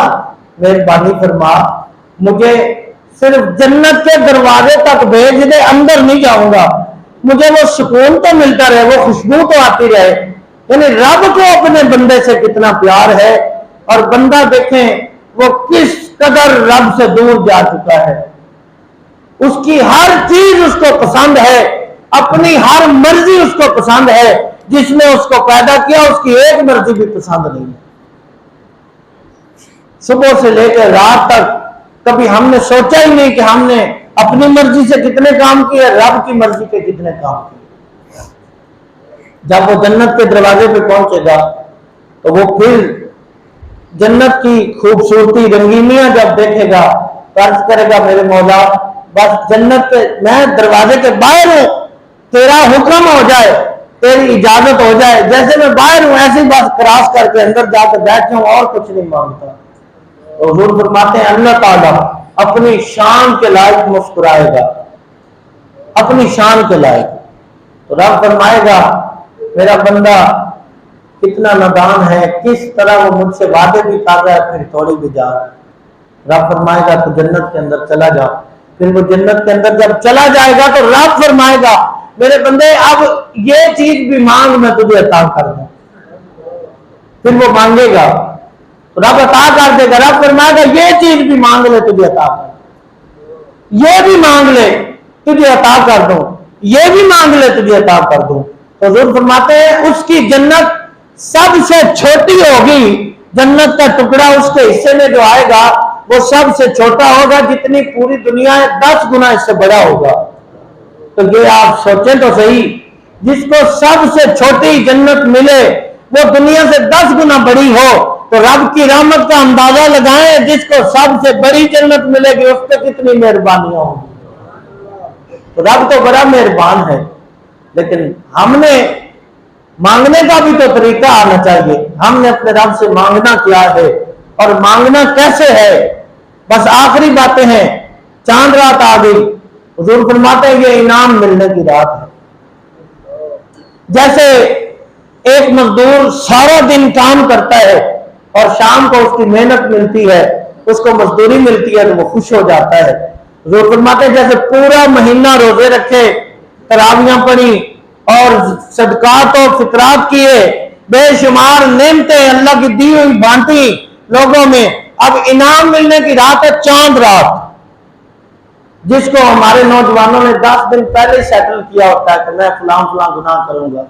مہربانی فرما مجھے صرف جنت کے دروازے تک بھیج دے، اندر نہیں جاؤں گا، مجھے وہ سکون تو ملتا رہے، وہ خوشبو تو آتی رہے۔ یعنی رب کو اپنے بندے سے کتنا پیار ہے، اور بندہ دیکھیں وہ کس قدر رب سے دور جا چکا ہے، اس کی ہر چیز اس کو پسند ہے، اپنی ہر مرضی اس کو پسند ہے، جس نے اس کو پیدا کیا اس کی ایک مرضی بھی پسند نہیں ہے۔ صبح سے لے کر رات تک کبھی ہم نے سوچا ہی نہیں کہ ہم نے اپنی مرضی سے کتنے کام کیے، رب کی مرضی کے کتنے کام کیے۔ جب وہ جنت کے دروازے پہ پہنچے گا تو وہ پھر جنت کی خوبصورتی رنگینیاں جب دیکھے گا تو عرض کرے گا میرے مولا بس جنت کے میں دروازے کے باہر ہوں، تیرا حکم ہو جائے، تیری اجازت ہو جائے، جیسے میں باہر ہوں ایسے ہی بس کراس کر کے اندر جا کے بیٹھ جاؤں اور کچھ نہیں مانگتا۔ تو حضور فرماتے ہیں اللہ تعالیٰ اپنی شان کے لائق مسکرائے گا، اپنی شان کے لائق۔ تو رب فرمائے گا میرا بندہ کتنا نادان ہے، کس طرح وہ مجھ سے وعدے بھی کر رہا ہے پھر توڑی بھی جا رہا ہے۔ رب فرمائے گا تو جنت کے اندر چلا جا۔ پھر وہ جنت کے اندر جب چلا جائے گا تو رب فرمائے گا میرے بندے اب یہ چیز بھی مانگ میں تجھے عطا کر دوں۔ پھر وہ مانگے گا رب عطا کر دے گا۔ رب فرمائے گا یہ چیز بھی مانگ لے تجھے عطا کر دوں، یہ بھی مانگ لے تجھے عطا کر دوں، یہ بھی مانگ لے تجھے عطا کر دوں۔ تو حضور فرماتے ہیں اس کی جنت سب سے چھوٹی ہوگی، جنت کا ٹکڑا اس کے حصے میں جو آئے گا وہ سب سے چھوٹا ہوگا، جتنی پوری دنیا ہے 10 گنا اس سے بڑا ہوگا۔ تو یہ آپ سوچیں تو صحیح، جس کو سب سے چھوٹی جنت ملے وہ دنیا سے 10 گنا بڑی ہو، تو رب کی رحمت کا اندازہ لگائیں جس کو سب سے بڑی جنت ملے گی اس پہ کتنی مہربانیاں ہوں گی۔ تو رب تو بڑا مہربان ہے، لیکن ہم نے مانگنے کا بھی تو طریقہ آنا چاہیے۔ ہم نے اپنے رب سے مانگنا کیا ہے اور مانگنا کیسے ہے؟ بس آخری باتیں ہیں، چاند رات آ گئی، حضور فرماتے ہیں یہ انعام ملنے کی رات ہے۔ جیسے ایک مزدور سارا دن کام کرتا ہے اور شام کو اس کی محنت ملتی ہے، اس کو مزدوری ملتی ہے تو وہ خوش ہو جاتا ہے۔ حضور فرماتے ہیں جیسے پورا مہینہ روزے رکھے، تراویاں پڑھی اور صدقات و فطرات کیے، بے شمار نعمتیں اللہ کی دی ہوئی بانٹی لوگوں میں، اب انعام ملنے کی رات ہے چاند رات، جس کو ہمارے نوجوانوں نے 10 دن پہلے سیٹل کیا ہوتا ہے کہ میں فلاں فلاں گناہ کروں گا۔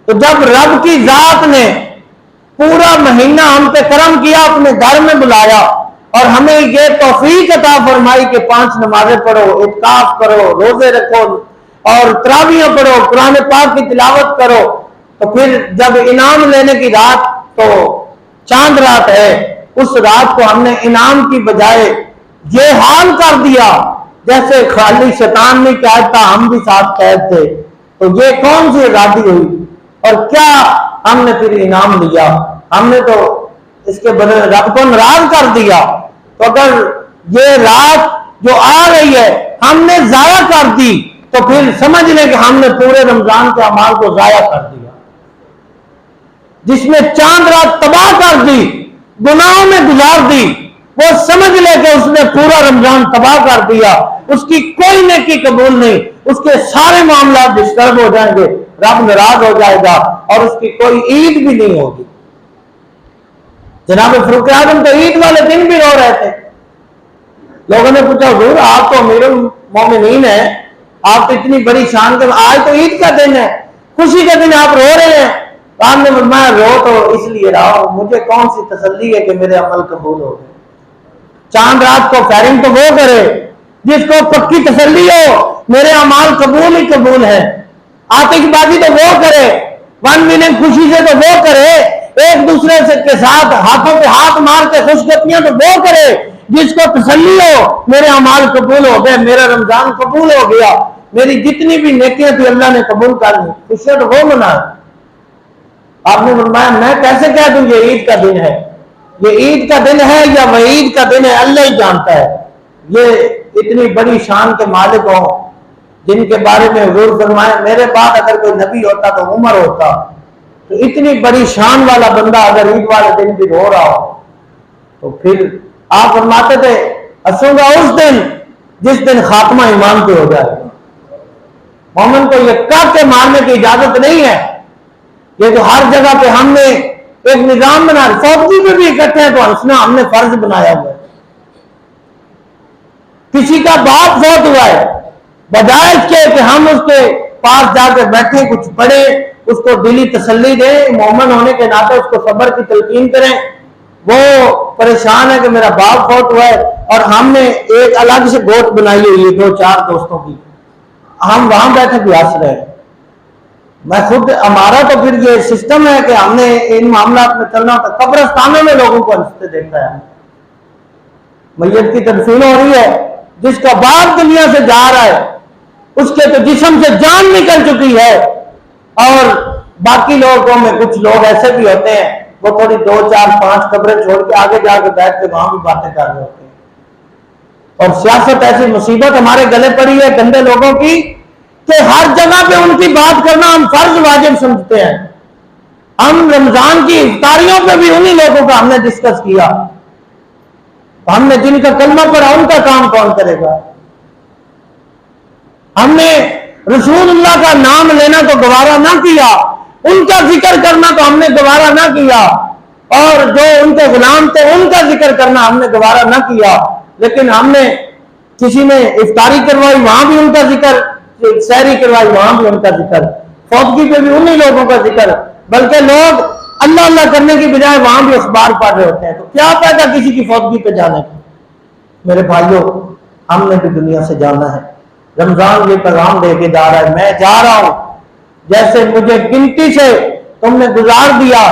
تو جب رب کی ذات نے پورا مہینہ ہم پہ کرم کیا، اپنے گھر میں بلایا اور ہمیں یہ توفیق عطا فرمائی کہ 5 نمازیں پڑھو، اعتکاف کرو، روزے رکھو اور تراویح پڑھو، قرآن پاک کی تلاوت کرو، تو پھر جب انعام لینے کی رات تو چاند رات ہے، اس رات کو ہم نے انعام کی بجائے یہ حال کر دیا جیسے خالی شیطان نہیں قید تھا ہم بھی ساتھ قید تھے۔ تو یہ کون سی آزادی ہوئی اور کیا ہم نے پھر انعام لیا؟ ہم نے تو اس کے بدلے رب کو ناراض کر دیا۔ تو اگر یہ رات جو آ رہی ہے ہم نے ضائع کر دی تو پھر سمجھ لیں کہ ہم نے پورے رمضان کے اعمال کو ضائع کر دیا۔ جس نے چاند رات تباہ کر دی، گناہوں میں گزار دی، وہ سمجھ لے کہ اس نے پورا رمضان تباہ کر دیا، اس کی کوئی نیکی قبول نہیں، اس کے سارے معاملات ڈسٹرب ہو جائیں گے، رب ناراض ہو جائے گا اور اس کی کوئی عید بھی نہیں ہوگی۔ جناب فاروق اعظم تو عید والے دن بھی رو رہے تھے۔ لوگوں نے پوچھا حضور آپ تو امیر المومنین ہیں، آپ تو اتنی بڑی شان کے، آج تو عید کا دن ہے، خوشی کا دن آپ رو رہے ہیں؟ آپ نے فرمایا رو تو اس لیے رہا ہوں، مجھے کون سی تسلی ہے کہ میرے عمل قبول ہو گئے۔ چاند رات کو فائرنگ تو وہ کرے جس کو پکی تسلی ہو میرے اعمال قبول ہی قبول ہے، آتش بازی تو وہ کرے، 1 ملین خوشی سے تو وہ کرے، ایک دوسرے سے کے ساتھ ہاتھوں پہ ہاتھ مار کے خوشگپیاں تو وہ کرے جس کو تسلی ہو میرے اعمال قبول ہو گئے، میرا رمضان قبول ہو گیا، میری جتنی بھی نیکیاں تھی اللہ نے قبول کر لی، خوشیاں تو وہ منا۔ آپ نے فرمایا میں کیسے کہہ دوں یہ عید کا دن ہے، یہ عید کا دن ہے یا وعید کا دن ہے اللہ ہی جانتا ہے۔ یہ اتنی بڑی شان کے مالک ہوں جن کے بارے میں حضور فرمائے میرے بعد اگر کوئی نبی ہوتا تو عمر ہوتا، تو اتنی بڑی شان والا بندہ اگر عید والے دن بھی رو رہا ہو تو پھر آپ فرماتے تھے ہنسوں گا اس دن جس دن خاتمہ ایمان پہ ہو جائے۔ مومن کو یہ کہہ کے مارنے کی اجازت نہیں ہے، یہ تو ہر جگہ پہ ہم نے ایک نظام بنا، فوجی پہ بھی اکٹھے ہیں تو ہنسنا ہم نے فرض بنایا ہوا ہے۔ کسی کا باپ فوت ہوا ہے، بجائے اس کے کہ ہم اس کے پاس جا کے بیٹھے کچھ پڑھے اس کو دلی تسلی دیں، مومن ہونے کے ناطے اس کو صبر کی تلقین کریں، وہ پریشان ہے کہ میرا باپ فوت ہوا ہے اور ہم نے ایک الگ سے گوٹ بنائی ہوئی ہے 2-4 دوستوں کی، ہم وہاں بیٹھے بھی ہنس رہے ہیں۔ میں خود ہمارا تو پھر یہ سسٹم ہے کہ ہم نے ان معاملات میں چلنا ہوتا، قبرستانوں میں لوگوں کو ہنستے دیکھا ہے، میت کی تدفین ہو رہی ہے، جس کا باپ دنیا سے جا رہا ہے اس کے تو جسم سے جان نکل چکی ہے، اور باقی لوگوں میں کچھ لوگ ایسے بھی ہوتے ہیں وہ تھوڑی 2-4-5 قبریں چھوڑ کے آگے جا کے بیٹھ کے وہاں بھی باتیں کر رہے ہوتے ہیں۔ اور سیاست ایسی مصیبت ہمارے گلے پڑی ہے گندے لوگوں کی کہ ہر جگہ پہ ان کی بات کرنا ہم فرض واجب سمجھتے ہیں۔ ہم رمضان کی افطاریوں پہ بھی انہی لوگوں کا ہم نے ڈسکس کیا، ہم نے جن کا کلمہ پڑھا ان کا کام کون کرے گا؟ ہم نے رسول اللہ کا نام لینا تو گوارا نہ کیا، ان کا ذکر کرنا تو ہم نے گوارا نہ کیا، اور جو ان کے غلام تھے ان کا ذکر کرنا ہم نے گوارا نہ کیا، لیکن ہم نے کسی نے افطاری کروائی وہاں بھی ان کا ذکر، سحری کروائی وہاں بھی ان کا ذکر، فوتگی پہ بھی انہی لوگوں کا ذکر، بلکہ لوگ اللہ اللہ کرنے کی بجائے وہاں بھی اخبار پڑھ رہے ہوتے ہیں۔ تو کیا فائدہ کسی کی فوتگی پہ جانے کا؟ میرے بھائیوں ہم نے بھی دنیا سے جانا ہے، رمضان یہ پیغام دے کے جا رہا ہے میں جا رہا ہوں، جیسے مجھے گنتی سے تم نے گزار دیا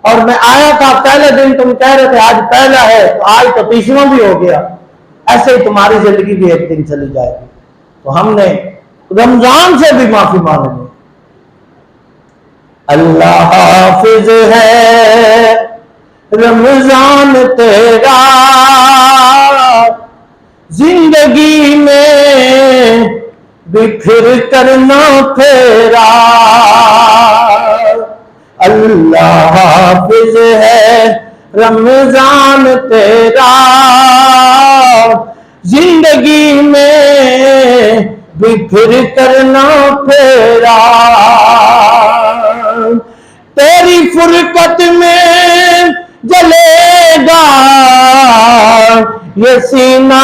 اور میں آیا تھا پہلے دن تم کہہ رہے تھے آج پہلا ہے تو آج تو 30واں بھی ہو گیا، ایسے ہی تمہاری زندگی بھی ایک دن چلی جائے گی۔ تو ہم نے رمضان سے بھی معافی مانگنی۔ اللہ حافظ ہے رمضان تیرا، زندگی میں بکھر کر نہ پھیرا، اللہ حافظ ہے رمضان تیرا، زندگی میں بکھر کر نہ پھیرا، تیری فرقت میں جلے گا یہ سینہ،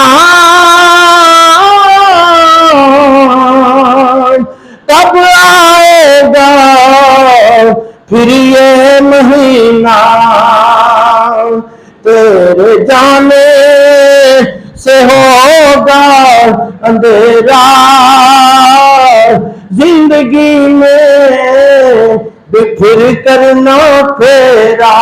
کب آئے گا پھر یہ مہینہ، تیرے جانے سے ہوگا اندھیرا، زندگی میں بکھر کر نہ پھیرا۔